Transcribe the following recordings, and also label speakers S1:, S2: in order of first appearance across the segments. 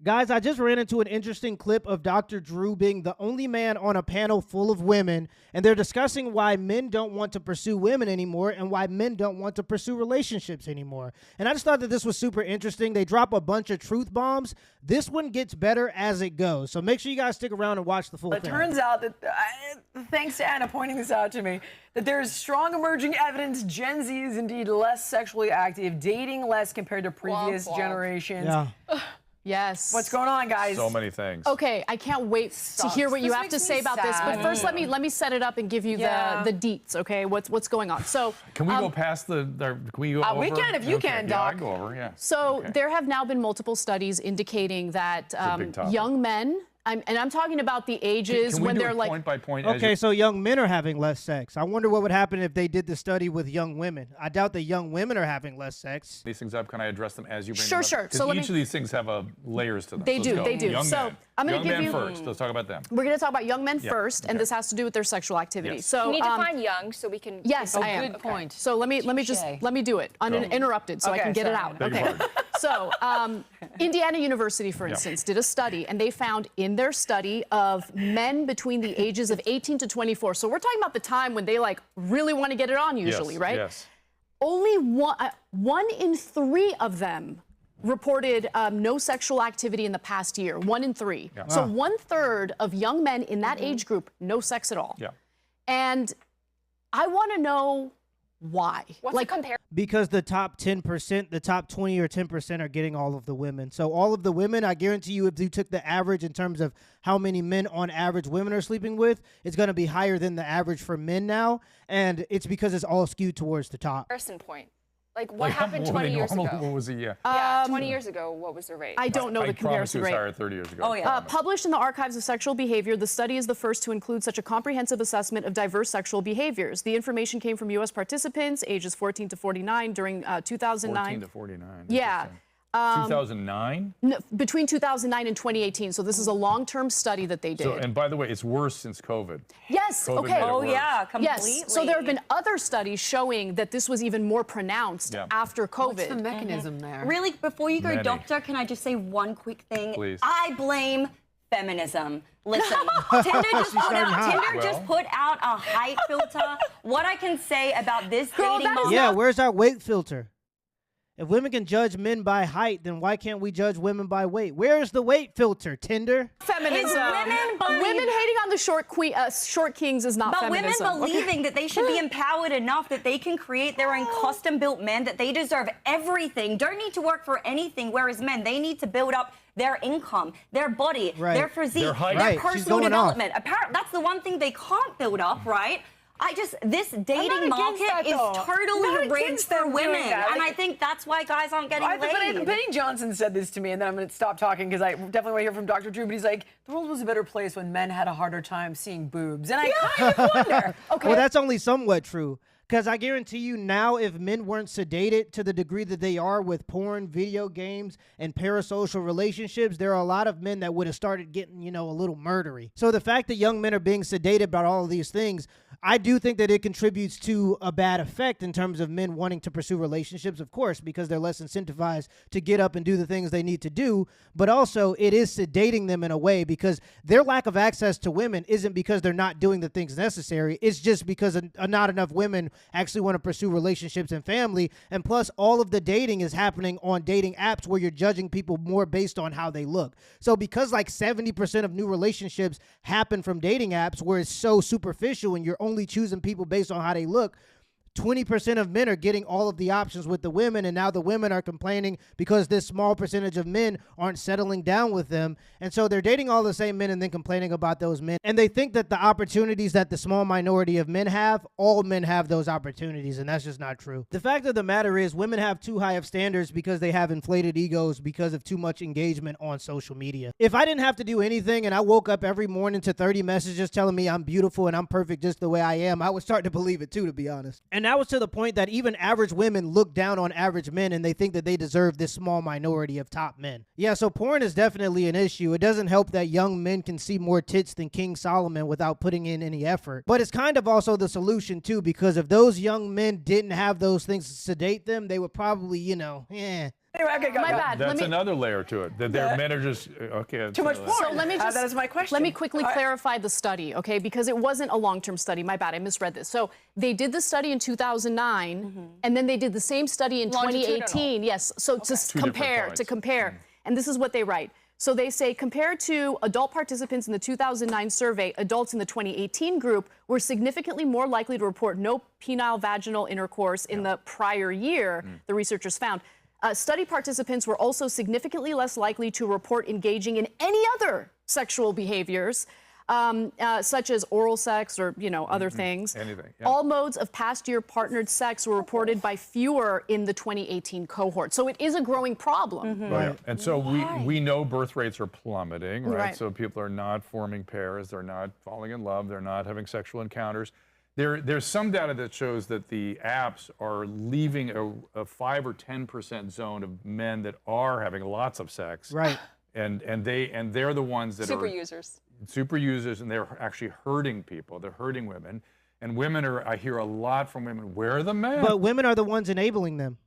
S1: Guys, I just ran into an interesting clip of Dr. Drew being the only man on a panel full of women, and they're discussing why men don't want to pursue women anymore and why men don't want to pursue relationships anymore. And I just thought that this was super interesting. They drop a bunch of truth bombs. This one gets better as it goes, so make sure you guys stick around and watch the full thing.
S2: It turns out that, thanks to Anna pointing this out to me, that there is strong emerging evidence Gen Z is indeed less sexually active, dating less compared to previous generations.
S1: Yeah.
S3: Yes.
S2: What's going on, guys?
S4: So many things.
S3: Okay, I can't wait to hear what you have to say about this. But first, let me set it up and give you the deets. Okay, what's going on? So
S4: can we go past the? Can we go over?
S2: We can if you can, Doc.
S4: Yeah, I go over. Yeah.
S3: So there have now been multiple studies indicating that young men. I'm talking about the ages when they're like
S4: point by point.
S1: Okay, so young men are having less sex. I wonder what would happen if they did the study with young women. I doubt that young women are having less sex.
S4: These things up. Can I address them as you bring
S3: Sure,
S4: them up?
S3: sure. So
S4: each of these things have layers to them.
S3: They do.
S4: Young
S3: So
S4: men.
S3: I'm going to give you
S4: first. Let's talk about them.
S3: We're going to talk about young men first, and this has to do with their sexual activity.
S4: Yes.
S3: So
S5: you need to find young so we can.
S3: Yes, I am.
S2: Good point.
S3: So let me do it uninterrupted so I can get it out. Okay. So Indiana University, for instance, did a study, and they found in their study of men between the ages of 18 to 24. So we're talking about the time when they like really want to get it on usually, right?
S4: Yes.
S3: Only one in 3 of them reported no sexual activity in the past year. 1 in 3. Yeah. So 1/3 of young men in that age group, no sex at all.
S4: Yeah.
S3: And I want to know why.
S5: What's the comparison?
S1: Because the top 10%, the top 20 or 10% are getting all of the women. So all of the women, I guarantee you, if you took the average in terms of how many men on average women are sleeping with, it's going to be higher than the average for men now. And it's because it's all skewed towards the top.
S5: Comparison point. Like what happened 20 years ago?
S4: What was it?
S5: Yeah, 20 years ago, what was the rate?
S3: I don't know the comparison rate.
S4: I promise it was higher 30 years ago.
S2: Oh, yeah.
S3: Published in the Archives of Sexual Behavior, the study is the first to include such a comprehensive assessment of diverse sexual behaviors. The information came from U.S. participants ages 14 to 49 during 2009.
S4: 14 to 49.
S3: Yeah.
S4: 2009?
S3: No, between 2009 and 2018. So this is a long-term study that they did.
S4: So, and by the way, it's worse since COVID.
S3: Yes.
S4: COVID
S3: okay.
S4: made it
S3: Oh
S4: worse.
S5: yeah, completely.
S3: Yes. So there have been other studies showing that this was even more pronounced after COVID.
S2: What's the mechanism there?
S6: Really, before you go,
S4: Many.
S6: Doctor, can I just say one quick thing?
S4: Please.
S6: I blame feminism. Listen, Tinder just put out a height filter. What I can say about this dating market.
S1: Yeah, where's our weight filter? If women can judge men by height, then why can't we judge women by weight? Where's the weight filter, Tinder?
S3: Feminism. Women hating on the short kings is not feminism.
S6: But women believing that they should be empowered enough that they can create their own custom-built men, that they deserve everything, don't need to work for anything, whereas men, they need to build up their income, their body, their physique, their personal development. Apparently, that's the one thing they can't build up, right? This dating market is totally rigged for women. And I think that's why guys aren't getting laid.
S2: But Benny Johnson said this to me, and then I'm going to stop talking because I definitely want to hear from Dr. Drew, but he's like, the world was a better place when men had a harder time seeing boobs. And I kind of wonder. Okay.
S1: Well, that's only somewhat true. Because I guarantee you now, if men weren't sedated to the degree that they are with porn, video games, and parasocial relationships, there are a lot of men that would have started getting, you know, a little murdery. So the fact that young men are being sedated about all of these things, I do think that it contributes to a bad effect in terms of men wanting to pursue relationships, of course, because they're less incentivized to get up and do the things they need to do. But also, it is sedating them in a way because their lack of access to women isn't because they're not doing the things necessary. It's just because not enough women actually want to pursue relationships and family. And plus, all of the dating is happening on dating apps where you're judging people more based on how they look. So because like 70% of new relationships happen from dating apps where it's so superficial and you're only choosing people based on how they look, 20% of men are getting all of the options with the women, and now the women are complaining because this small percentage of men aren't settling down with them. And so they're dating all the same men and then complaining about those men. And they think that the opportunities that the small minority of men have, all men have those opportunities, and that's just not true. The fact of the matter is women have too high of standards because they have inflated egos because of too much engagement on social media. If I didn't have to do anything and I woke up every morning to 30 messages telling me I'm beautiful and I'm perfect just the way I am, I would start to believe it too, to be honest. And that was to the point that even average women look down on average men and they think that they deserve this small minority of top men. Yeah, so porn is definitely an issue. It doesn't help that young men can see more tits than King Solomon without putting in any effort. But it's kind of also the solution too, because if those young men didn't have those things to sedate them, they would probably, you know,
S2: Anyway, okay, go.
S3: My bad.
S4: That's another layer to it. That their men are just okay.
S2: Too much porn.
S3: So let me just,
S2: that is my question.
S3: Let me quickly clarify the study, okay? Because it wasn't a long-term study. My bad, I misread this. So they did the study in 2009, and then they did the same study in 2018. Yes. So to compare, and this is what they write. So they say, compared to adult participants in the 2009 survey, adults in the 2018 group were significantly more likely to report no penile vaginal intercourse in the prior year, the researchers found. Study participants were also significantly less likely to report engaging in any other sexual behaviors, such as oral sex or, other things.
S4: Anything. Yeah.
S3: All modes of past year partnered sex were reported by fewer in the 2018 cohort. So it is a growing problem.
S4: Oh, yeah. And so we know birth rates are plummeting, right? So people are not forming pairs, they're not falling in love, they're not having sexual encounters. There's some data that shows that the apps are leaving a 5 or 10% zone of men that are having lots of sex.
S1: Right.
S4: And they're the ones that
S5: Super
S4: are
S5: users.
S4: super users, and they're actually hurting people. They're hurting women. And women are, I hear a lot from women, where are the men?
S1: But women are the ones enabling them.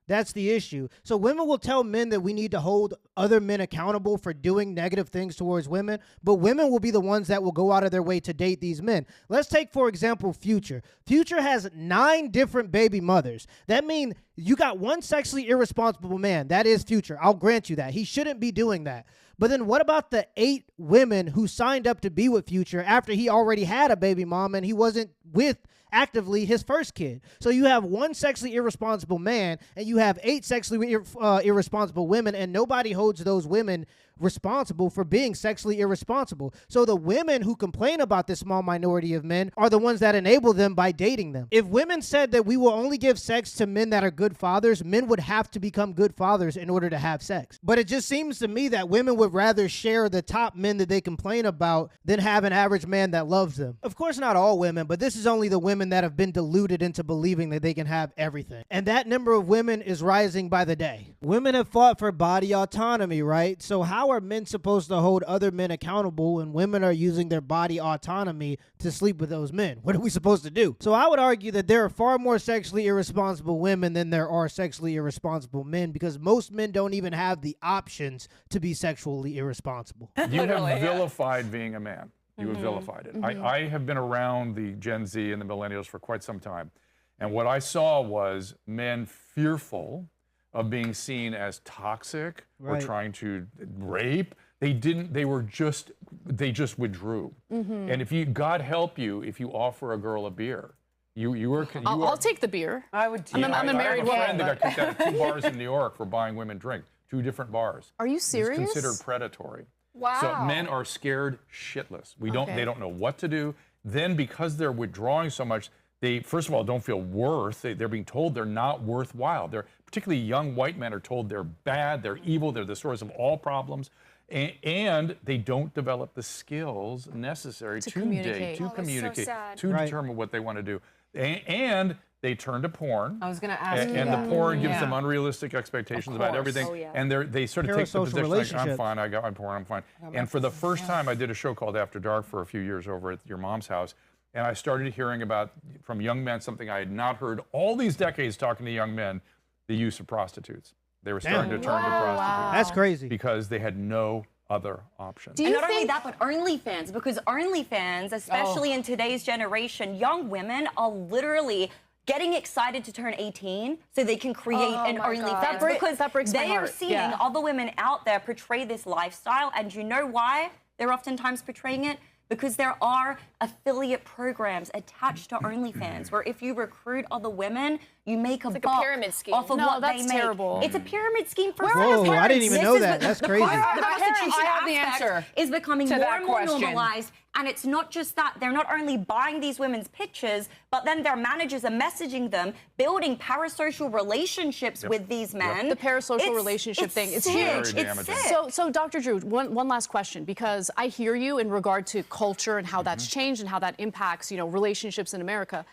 S1: That's the issue. So women will tell men that we need to hold other men accountable for doing negative things towards women, but women will be the ones that will go out of their way to date these men. Let's take, for example, Future. Future has 9 different baby mothers. That means you got one sexually irresponsible man. That is Future. I'll grant you that. He shouldn't be doing that. But then what about the 8 women who signed up to be with Future after he already had a baby mom and he wasn't with actively his first kid? So you have one sexually irresponsible man and you have 8 sexually irresponsible women, and nobody holds those women responsible for being sexually irresponsible. So the women who complain about this small minority of men are the ones that enable them by dating them. If women said that we will only give sex to men that are good fathers, men would have to become good fathers in order to have sex. But it just seems to me that women would rather share the top men that they complain about than have an average man that loves them. Of course, not all women, but this is only the women that have been deluded into believing that they can have everything. And that number of women is rising by the day. Women have fought for body autonomy, right? So how are men supposed to hold other men accountable when women are using their body autonomy to sleep with those men? What are we supposed to do? So I would argue that there are far more sexually irresponsible women than there are sexually irresponsible men, because most men don't even have the options to be sexually irresponsible.
S4: You have vilified being a man. You have vilified it. I have been around the Gen Z and the millennials for quite some time. And what I saw was men fearful of being seen as toxic or trying to rape. They just withdrew. And if you, God help you, if you offer a girl a beer,
S3: I'll take the beer.
S2: I would too.
S3: I'm a married
S4: woman. I have a
S3: woman.
S4: friend that got kicked out of 2 bars in New York for buying women drink. 2 different bars.
S3: Are you serious?
S4: It's considered predatory.
S5: Wow.
S4: So men are scared shitless. They don't know what to do. Then because they're withdrawing so much, they, first of all, don't feel worth. They're being told they're not worthwhile. They're, particularly young white men, are told they're bad, they're evil, they're the source of all problems. And they don't develop the skills necessary to date, to communicate, to determine what they want to do. And they turn to porn.
S2: I was going to ask you
S4: and
S2: that.
S4: the porn gives them unrealistic expectations about everything. And they sort of take the position like, I'm fine, I got my porn, I'm fine. And for the first time, I did a show called After Dark for a few years over at your mom's house. And I started hearing about, from young men, something I had not heard all these decades talking to young men, the use of prostitutes. They were starting to turn to prostitutes.
S1: That's crazy.
S4: Because they had no other options.
S6: And not only that, but OnlyFans, because OnlyFans, especially in today's generation, young women are literally getting excited to turn 18 so they can create an OnlyFans, because
S3: that breaks my
S6: they are
S3: heart.
S6: seeing other women out there portray this lifestyle. And you know why they're oftentimes portraying it? Because there are affiliate programs attached to OnlyFans where if you recruit other women, you make
S5: like
S6: buck
S5: a pyramid scheme.
S6: off of
S3: No,
S6: what
S3: that's
S6: they make.
S3: terrible.
S6: It's a pyramid scheme for
S1: Whoa, I didn't even know that.
S6: This
S1: That's crazy.
S6: The
S2: I
S6: prostitution
S2: have the
S6: aspect
S2: answer
S6: is becoming
S2: to
S6: more
S2: that
S6: and more
S2: question.
S6: normalized. And it's not just that. They're not only buying these women's pictures, but then their managers are messaging them, building parasocial relationships with these men.
S3: The parasocial relationship thing, it's huge.
S4: Very damaging.
S3: So Dr. Drew, one last question, because I hear you in regard to culture and how that's changed and how that impacts, relationships in America.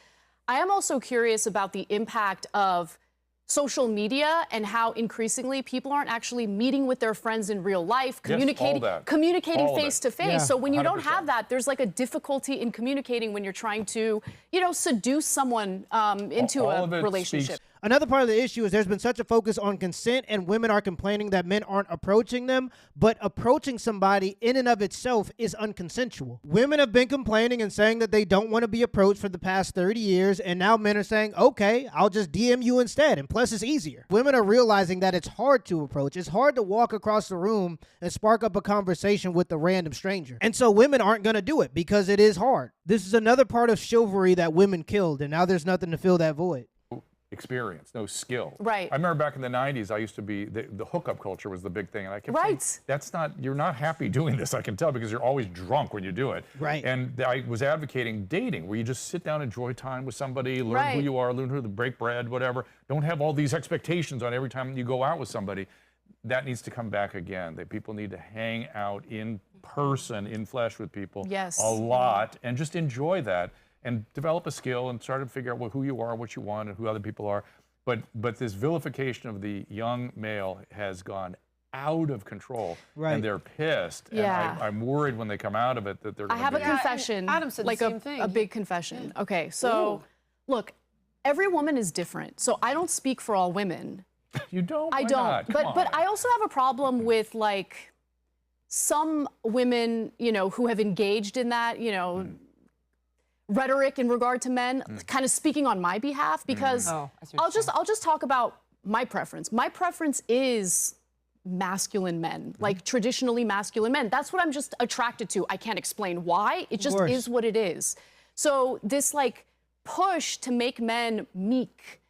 S3: I am also curious about the impact of social media and how increasingly people aren't actually meeting with their friends in real life, communicating face to face. So when you don't have that, there's like a difficulty in communicating when you're trying to, seduce someone into a relationship.
S1: Another part of the issue is there's been such a focus on consent, and women are complaining that men aren't approaching them, but approaching somebody in and of itself is unconsensual. Women have been complaining and saying that they don't want to be approached for the past 30 years, and now men are saying, okay, I'll just DM you instead, and plus it's easier. Women are realizing that it's hard to approach. It's hard to walk across the room and spark up a conversation with a random stranger. And so women aren't going to do it because it is hard. This is another part of chivalry that women killed, and now there's nothing to fill that void.
S4: Experience, no skill.
S3: Right.
S4: I remember back in the 90s, I used to be, the hookup culture was the big thing. And I kept saying, that's not, you're not happy doing this, I can tell, because you're always drunk when you do it.
S1: Right.
S4: And I was advocating dating, where you just sit down, enjoy time with somebody, learn who you are, learn who to break bread, whatever. Don't have all these expectations on every time you go out with somebody. That needs to come back again. That people need to hang out in person, in flesh with people a lot, and just enjoy that. And develop a skill and start to figure out who you are, what you want, and who other people are. But this vilification of the young male has gone out of control, and they're pissed.
S3: Yeah.
S4: And I'm worried when they come out of it that they're going to
S3: I have a confession.
S2: Adam said
S3: like
S2: the same thing.
S3: A big confession. Okay, so look, every woman is different. So I don't speak for all women.
S4: You don't?
S3: I don't. But I also have a problem with like some women, you know, who have engaged in that, you know, rhetoric in regard to men, kind of speaking on my behalf, because I'll just talk about my preference. My preference is masculine men, like traditionally masculine men. That's what I'm just attracted to. I can't explain why. It just is what it is. So this like push to make men meek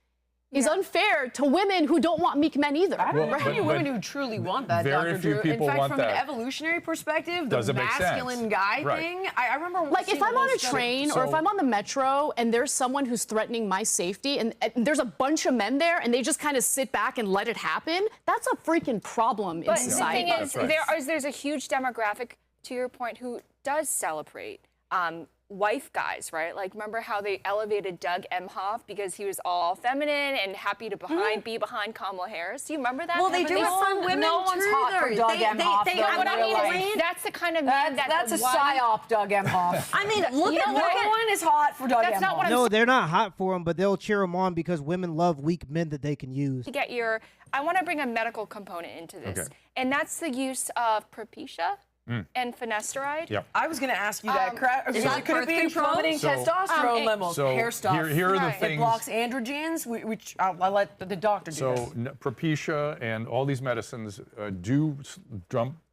S3: is unfair to women who don't want meek men either.
S2: I don't know any women who truly want that,
S4: very
S2: Dr.
S4: few
S2: Drew.
S4: people
S2: In fact,
S4: want
S2: from
S4: that.
S2: an evolutionary perspective, the
S4: Doesn't make
S2: masculine
S4: sense.
S2: guy
S4: Right.
S2: thing, I remember
S3: like
S2: seeing
S3: if I'm
S2: a
S3: on
S2: whole
S3: a
S2: study.
S3: train or if I'm on the metro and there's someone who's threatening my safety and there's a bunch of men there and they just kind of sit back and let it happen, that's a freaking problem in society.
S5: But the thing is, there's a huge demographic, to your point, who does celebrate wife guys, right? Like, remember how they elevated Doug Emhoff because he was all feminine and happy to be behind Kamala Harris? Do you remember that?
S6: Well, they do it for women
S2: no one's
S6: too,
S2: hot for
S6: though.
S2: Doug Emhoff,
S6: They
S2: though,
S6: have
S2: in
S6: what I
S2: real
S6: mean.
S2: life.
S5: That's the kind of man
S2: That's a
S5: one-
S2: psyop, Doug Emhoff.
S6: I mean, look
S2: No
S6: at
S2: one is hot for Doug Emhoff.
S5: That's not what I'm
S1: No, they're not hot for him, but they'll cheer him on because women love weak men that they can use.
S5: to get your. I want to bring a medical component into this, and that's the use of Propecia and finasteride.
S4: Yep.
S2: I was going to ask you that.
S6: is that
S2: Could it
S6: birth
S2: be
S6: control?
S2: plummeting testosterone levels,
S4: so
S2: hair stuff?
S4: here are the
S2: It
S4: things.
S2: blocks androgens, which I'll let the doctor do
S4: So
S2: this.
S4: Propecia and all these medicines do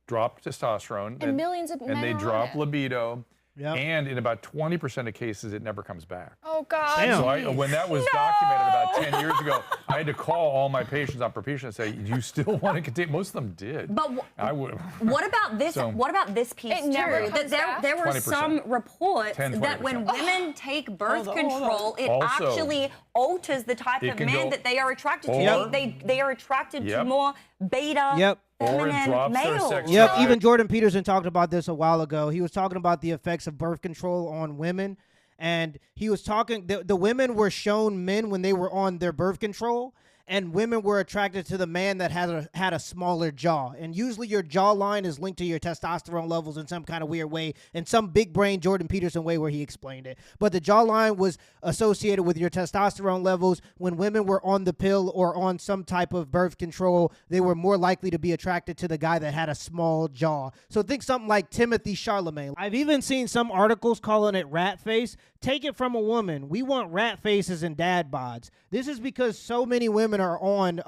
S4: drop testosterone.
S5: And millions of men
S4: And they
S5: are on
S4: drop
S5: it.
S4: libido.
S1: Yep.
S4: And in about 20% of cases, it never comes back.
S5: Oh God.
S1: Damn.
S4: So when that was documented about 10 years ago, I had to call all my patients on Propecia and say, "Do you still want to continue?" Most of them did.
S6: But
S4: I would.
S6: what about this?
S4: So-
S6: What about this piece
S5: It never
S6: too?
S5: comes
S6: That
S5: back?
S6: there were
S4: 20%.
S6: some reports
S4: 10,
S6: that when
S4: 20%.
S6: women take birth
S2: Hold on.
S6: control, it
S4: Also,
S6: actually alters the type
S4: it
S6: of
S4: can
S6: man
S4: go-
S6: that they are attracted to.
S4: Or-
S6: They are attracted to
S4: Yep.
S6: more beta,
S4: Or it
S6: feminine
S4: drops their
S6: males.
S4: sex
S1: Yep,
S4: drive.
S1: even Jordan Peterson talked about this a while ago. He was talking about the effects of birth control on women. And he was talking, the women were shown men when they were on their birth control, and women were attracted to the man that had a smaller jaw. And usually your jawline is linked to your testosterone levels in some kind of weird way, in some big brain Jordan Peterson way where he explained it. But the jawline was associated with your testosterone levels. When women were on the pill or on some type of birth control, they were more likely to be attracted to the guy that had a small jaw. So think something like Timothy Chalamet. I've even seen some articles calling it rat face. Take it from a woman. We want rat faces and dad bods. This is because so many women are on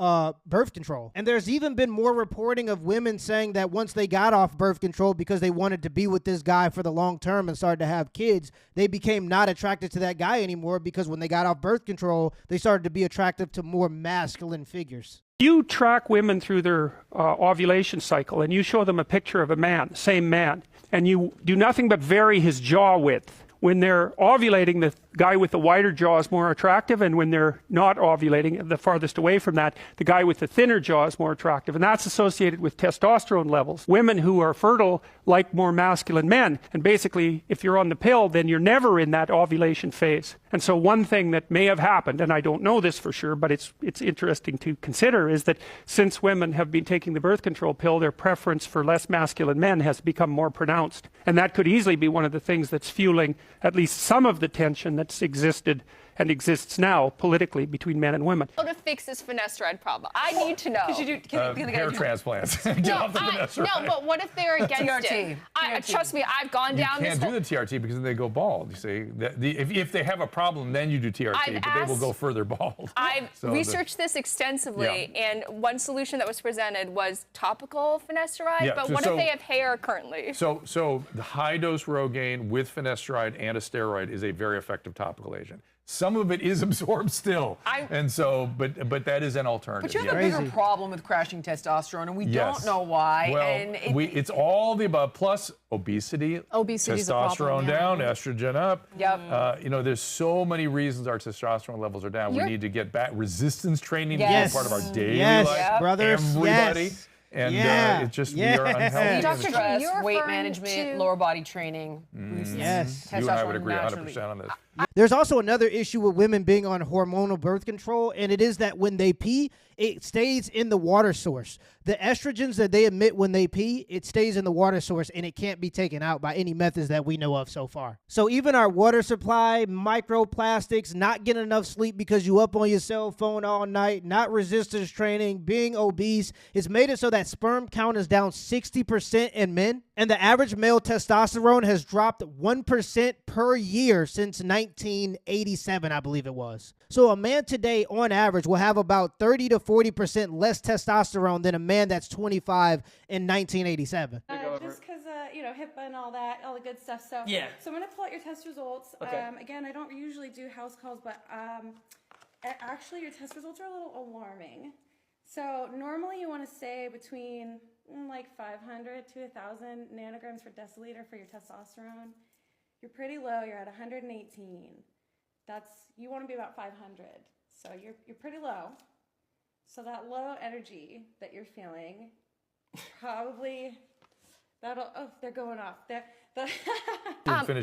S1: birth control. And there's even been more reporting of women saying that once they got off birth control because they wanted to be with this guy for the long term and started to have kids, they became not attracted to that guy anymore because when they got off birth control, they started to be attractive to more masculine figures.
S7: You track women through their ovulation cycle and you show them a picture of a man, same man, and you do nothing but vary his jaw width. When they're ovulating, the guy with the wider jaw is more attractive, and when they're not ovulating, the farthest away from that, the guy with the thinner jaw is more attractive, and that's associated with testosterone levels. Women who are fertile like more masculine men, and basically, if you're on the pill, then you're never in that ovulation phase. And so one thing that may have happened, and I don't know this for sure, but it's interesting to consider, is that since women have been taking the birth control pill, their preference for less masculine men has become more pronounced. And that could easily be one of the things that's fueling at least some of the tension that's existed and exists now politically between men and women.
S5: How to fix this finasteride problem? I need to know.
S4: Hair transplants. Get off the finasteride.
S5: No, but what if they're against it? Trust me, I've gone down this.
S4: You can't do the TRT because then they go bald. You see, if they have a problem, then you do TRT, but they will go further bald.
S5: I've researched this extensively, and one solution that was presented was topical finasteride. But what if they have hair currently?
S4: So the high-dose Rogaine with finasteride and a steroid is a very effective topical agent. Some of it is absorbed still, and so, but that is an alternative.
S2: But you have a bigger problem with crashing testosterone, and we don't know why.
S4: Well,
S2: and
S4: it's all the above, plus obesity, testosterone down, estrogen up.
S2: Yep.
S4: You know, there's so many reasons our testosterone levels are down. We need to get back resistance training to be part of our daily life.
S1: Brothers.
S4: Everybody. And it's just we are unhealthy.
S5: Dr.
S2: Stress,
S5: you're
S2: weight management, lower body training.
S1: Yes.
S4: You and I would agree 100% on this.
S1: There's also another issue with women being on hormonal birth control, and it is that when they pee, it stays in the water source. The estrogens that they emit when they pee, it stays in the water source, and it can't be taken out by any methods that we know of so far. So even our water supply, microplastics, not getting enough sleep because you up on your cell phone all night, not resistance training, being obese, it's made it so that sperm count is down 60% in men, and the average male testosterone has dropped 1% per year since 1987, I believe it was. So a man today, on average, will have about 30 to 40% less testosterone than a man that's 25 in 1987.
S8: Just because, you know, HIPAA and all that, all the good stuff. So, so I'm going to pull out your test results. Again, I don't usually do house calls, but actually your test results are a little alarming. So normally you want to stay between like 500 to 1,000 nanograms per deciliter for your testosterone. You're pretty low. You're at 118. You want to be about 500. So you're pretty low. So that low energy that you're feeling, probably they're going off.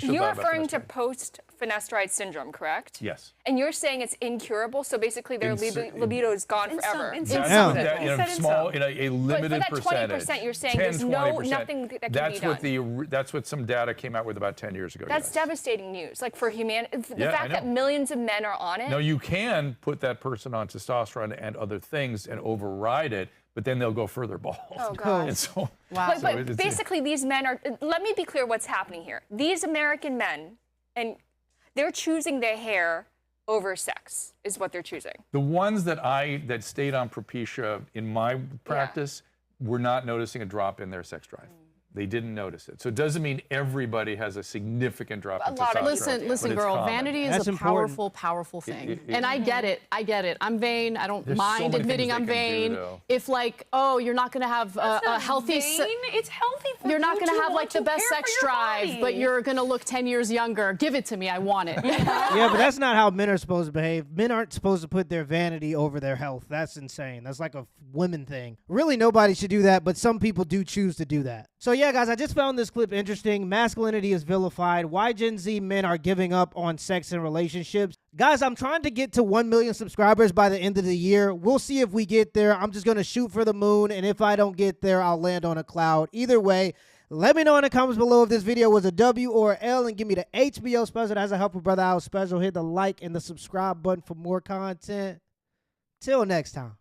S5: You're referring to post-finasteride syndrome, correct?
S4: Yes.
S5: And you're saying it's incurable, so basically their libido is gone forever.
S4: In a limited
S5: but for that 20%, you're saying there's nothing that can be done.
S4: That's what some data came out with about 10 years ago.
S5: That's devastating news. Like for humanity, the fact that millions of men are on it.
S4: No, you can put that person on testosterone and other things and override it, but then they'll go further bald.
S5: Oh, God.
S4: And so,
S5: But basically, these men are, let me be clear what's happening here. These American men, and they're choosing their hair over sex, is what they're choosing.
S4: The ones that stayed on Propecia in my practice were not noticing a drop in their sex drive. They didn't notice it. So it doesn't mean everybody has a significant drop in testosterone.
S3: Listen, girl, vanity is a powerful, powerful thing. And I get it. I'm vain. I don't mind admitting I'm vain. If like, oh, you're not going to have a healthy...
S5: It's healthy for
S3: you're not going to have like the best sex drive, but you're going to look 10 years younger. Give it to me. I want it.
S1: Yeah, but that's not how men are supposed to behave. Men aren't supposed to put their vanity over their health. That's insane. That's like a women thing. Really, nobody should do that, but some people do choose to do that. So yeah, guys, I just found this clip interesting. Masculinity is vilified. Why Gen Z men are giving up on sex and relationships. Guys, I'm trying to get to 1 million subscribers by the end of the year. We'll see if we get there. I'm just going to shoot for the moon, and if I don't get there, I'll land on a cloud. Either way, let me know in the comments below if this video was a W or an L, and give me the HBO special as a Help a Brother Out special. Hit the like and the subscribe button for more content. Till next time.